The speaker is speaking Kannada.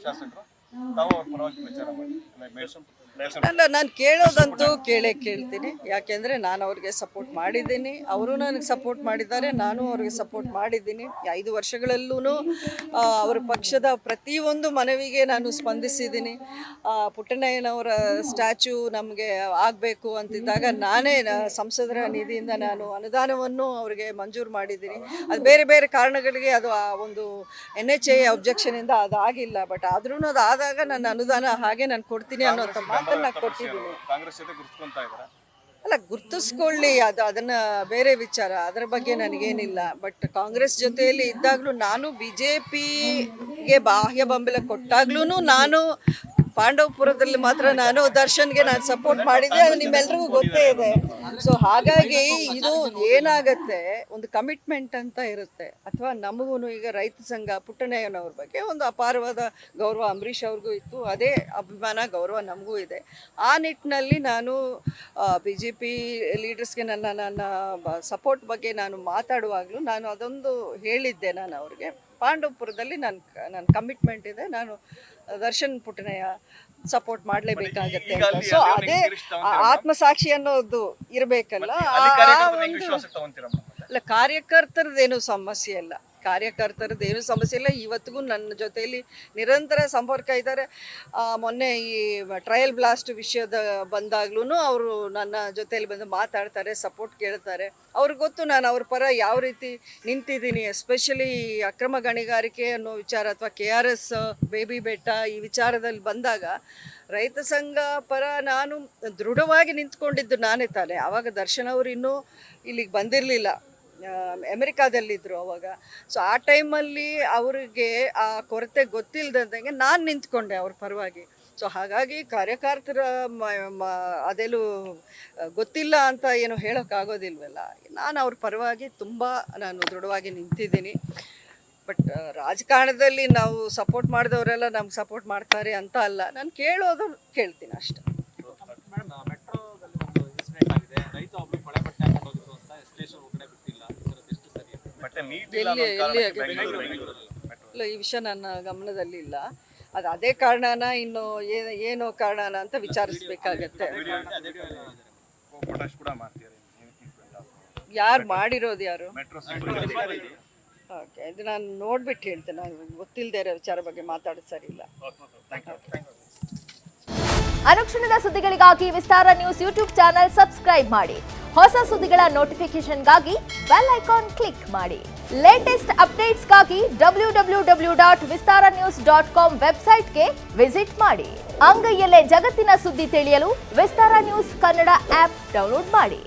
ಶಾಸಕರು ತಾವು ಅವ್ರ ಪರವಾಗಿ ಪ್ರಚಾರ ಮಾಡಿ ಅಲ್ಲ, ನಾನು ಕೇಳೋದಂತೂ ಕೇಳ್ತೀನಿ. ಯಾಕೆಂದರೆ ನಾನು ಅವ್ರಿಗೆ ಸಪೋರ್ಟ್ ಮಾಡಿದ್ದೀನಿ, ಅವರು ನನಗೆ ಸಪೋರ್ಟ್ ಮಾಡಿದ್ದಾರೆ, ನಾನು ಅವ್ರಿಗೆ ಸಪೋರ್ಟ್ ಮಾಡಿದ್ದೀನಿ. 5 ವರ್ಷಗಳಲ್ಲೂ ಅವರ ಪಕ್ಷದ ಪ್ರತಿಯೊಂದು ಮನವಿಗೆ ನಾನು ಸ್ಪಂದಿಸಿದ್ದೀನಿ. ಪುಟ್ಟಣ್ಣಯ್ಯನವರ ಸ್ಟ್ಯಾಚ್ಯೂ ನಮಗೆ ಆಗಬೇಕು ಅಂತಿದ್ದಾಗ ನಾನೇ ಸಂಸದರ ನಿಧಿಯಿಂದ ನಾನು ಅನುದಾನವನ್ನು ಅವರಿಗೆ ಮಂಜೂರು ಮಾಡಿದ್ದೀನಿ. ಅದು ಬೇರೆ ಬೇರೆ ಕಾರಣಗಳಿಗೆ ಅದು ಒಂದು NHA ಅಬ್ಜೆಕ್ಷನಿಂದ ಅದಾಗಿಲ್ಲ. ಬಟ್ ಆದ್ರೂ ಅದು ಆದಾಗ ನನ್ನ ಅನುದಾನ ಹಾಗೆ ನಾನು ಕೊಡ್ತೀನಿ ಅನ್ನೋಂಥ ಮಾತನ್ನ ಕೊಟ್ಟಿದ್ದೀನಿ. ಕಾಂಗ್ರೆಸ್ ಜೊತೆ ಗುರುತಿಸ್ಕೊಂತಾ ಇದ್ದಾರೆ. ಅಲ್ಲ, ಗುರ್ತಿಸ್ಕೊಳ್ಳಿ, ಅದನ್ನ ಬೇರೆ ವಿಚಾರ, ಅದರ ಬಗ್ಗೆ ನನಗೇನಿಲ್ಲ. ಬಟ್ ಕಾಂಗ್ರೆಸ್ ಜೊತೆಯಲ್ಲಿ ಇದ್ದಾಗಲೂ ನಾನು BJPಗೆ ಬಾಹ್ಯ ಬೆಂಬಲ ಕೊಟ್ಟಾಗ್ಲೂ ನಾನು ಪಾಂಡವಪುರದಲ್ಲಿ ಮಾತ್ರ ನಾನು ದರ್ಶನ್ಗೆ ನಾನು ಸಪೋರ್ಟ್ ಮಾಡಿದ್ದೆ, ಅದು ನಿಮ್ಮೆಲ್ರಿಗೂ ಗೊತ್ತೇ ಇದೆ. ಸೊ ಹಾಗಾಗಿ ಇದು ಏನಾಗತ್ತೆ, ಒಂದು ಕಮಿಟ್ಮೆಂಟ್ ಅಂತ ಇರುತ್ತೆ. ಅಥವಾ ನಮಗೂ ಈಗ ರೈತ ಸಂಘ ಪುಟ್ಟಣ್ಣಯ್ಯನವ್ರ ಬಗ್ಗೆ ಒಂದು ಅಪಾರವಾದ ಗೌರವ ಅಂಬರೀಷ್ ಅವ್ರಿಗೂ ಇತ್ತು, ಅದೇ ಅಭಿಮಾನ ಗೌರವ ನಮಗೂ ಇದೆ. ಆ ನಿಟ್ಟಿನಲ್ಲಿ ನಾನು BJP ಲೀಡರ್ಸ್ಗೆ ನನ್ನ ಸಪೋರ್ಟ್ ಬಗ್ಗೆ ನಾನು ಮಾತಾಡುವಾಗಲೂ ನಾನು ಅದೊಂದು ಹೇಳಿದ್ದೆ. ನಾನು ಅವ್ರಿಗೆ ಪಾಂಡವಪುರದಲ್ಲಿ ನನ್ನ ಕಮಿಟ್ಮೆಂಟ್ ಇದೆ, ನಾನು ದರ್ಶನ್ ಪುಟ್ಟಣ್ಣಯ್ಯ ಸಪೋರ್ಟ್ ಮಾಡಲೇಬೇಕಾಗತ್ತೆ ಅಂತ. ಸೊ ಅದೇ ಆತ್ಮಸಾಕ್ಷಿ ಅನ್ನೋದು ಇರಬೇಕಲ್ಲ. ಅಲ್ಲ, ಕಾರ್ಯಕರ್ತರದ್ದೇನು ಸಮಸ್ಯೆ ಇಲ್ಲ, ಕಾರ್ಯಕರ್ತರದ್ದೇನು ಸಮಸ್ಯೆ ಇಲ್ಲ. ಇವತ್ತಿಗೂ ನನ್ನ ಜೊತೆಯಲ್ಲಿ ನಿರಂತರ ಸಂಪರ್ಕ ಇದ್ದಾರೆ. ಮೊನ್ನೆ ಈ ಟ್ರಯಲ್ ಬ್ಲಾಸ್ಟ್ ವಿಷಯದ ಬಂದಾಗ್ಲೂ ಅವರು ನನ್ನ ಜೊತೆಯಲ್ಲಿ ಬಂದು ಮಾತಾಡ್ತಾರೆ, ಸಪೋರ್ಟ್ ಕೇಳ್ತಾರೆ. ಅವ್ರಿಗೆ ಗೊತ್ತು ನಾನು ಅವ್ರ ಪರ ಯಾವ ರೀತಿ ನಿಂತಿದ್ದೀನಿ. ಎಸ್ಪೆಷಲಿ ಅಕ್ರಮ ಗಣಿಗಾರಿಕೆ ಅನ್ನೋ ವಿಚಾರ ಅಥವಾ KRS ಬೇಬಿ ಬೆಟ್ಟ ಈ ವಿಚಾರದಲ್ಲಿ ಬಂದಾಗ ರೈತ ಸಂಘ ಪರ ನಾನು ದೃಢವಾಗಿ ನಿಂತ್ಕೊಂಡಿದ್ದು ನಾನೇ ತಾನೆ. ಆವಾಗ ದರ್ಶನ್ ಅವರು ಇನ್ನೂ ಇಲ್ಲಿಗೆ ಬಂದಿರಲಿಲ್ಲ, ಅಮೆರಿಕಾದಲ್ಲಿದ್ದರು ಅವಾಗ. ಸೊ ಆ ಟೈಮಲ್ಲಿ ಅವರಿಗೆ ಆ ಕೊರತೆ ಗೊತ್ತಿಲ್ಲದಂಗೆ ನಾನು ನಿಂತ್ಕೊಂಡೆ ಅವ್ರ ಪರವಾಗಿ. ಸೊ ಹಾಗಾಗಿ ಕಾರ್ಯಕರ್ತರ ಅದೆಲ್ಲೂ ಗೊತ್ತಿಲ್ಲ ಅಂತ ಏನು ಹೇಳೋಕ್ಕಾಗೋದಿಲ್ವಲ್ಲ. ನಾನು ಅವ್ರ ಪರವಾಗಿ ತುಂಬ ನಾನು ದೃಢವಾಗಿ ನಿಂತಿದ್ದೀನಿ. ಬಟ್ ರಾಜಕಾರಣದಲ್ಲಿ ನಾವು ಸಪೋರ್ಟ್ ಮಾಡಿದವರೆಲ್ಲ ನಮ್ಗೆ ಸಪೋರ್ಟ್ ಮಾಡ್ತಾರೆ ಅಂತ ಅಲ್ಲ, ನಾನು ಕೇಳೋದು ಕೇಳ್ತೀನಿ ಅಷ್ಟೆ. ಇಲ್ಲ, ಈ ವಿಷಯ ನನ್ನ ಗಮನದಲ್ಲಿ ಇಲ್ಲ. ಅದೇ ಕಾರಣನ ಇನ್ನು ಏನೋ ಕಾರಣನ ಅಂತ ವಿಚಾರಿಸ್ಬೇಕಾಗತ್ತೆ. ಯಾರು ಮಾಡಿರೋದು ಯಾರು? ಓಕೆ, ಇದು ನಾನು ನೋಡ್ಬಿಟ್ಟು ಹೇಳ್ತೇನೆ. ನಾನು ಗೊತ್ತಿಲ್ಲದೆ ಇರೋ ವಿಚಾರ ಬಗ್ಗೆ ಮಾತಾಡೋದು ಸರಿ ಇಲ್ಲ. ಅನುಕ್ಷಣದ ಸುದ್ದಿಗಳಿಗಾಗಿ ವಿಸ್ತಾರ ನ್ಯೂಸ್ ಯೂಟ್ಯೂಬ್ ಚಾನೆಲ್ ಸಬ್ಸ್ಕ್ರೈಬ್ ಮಾಡಿ. ಹೊಸ ಸುದ್ದಿಗಳ ನೋಟಿಫಿಕೇಶನ್ಗಾಗಿ ಬೆಲ್ ಐಕಾನ್ ಕ್ಲಿಕ್ ಮಾಡಿ. ಲೇಟೆಸ್ಟ್ ಅಪ್ಡೇಟ್ಸ್ಗಾಗಿ www.vistaranews.com ವೆಬ್ಸೈಟ್ಗೆ ವಿಸಿಟ್ ಮಾಡಿ. ಅಂಗೈಯಲ್ಲೇ ಜಗತ್ತಿನ ಸುದ್ದಿ ತಿಳಿಯಲು ವಿಸ್ತಾರ ನ್ಯೂಸ್ ಕನ್ನಡ ಆಪ್ ಡೌನ್ಲೋಡ್ ಮಾಡಿ.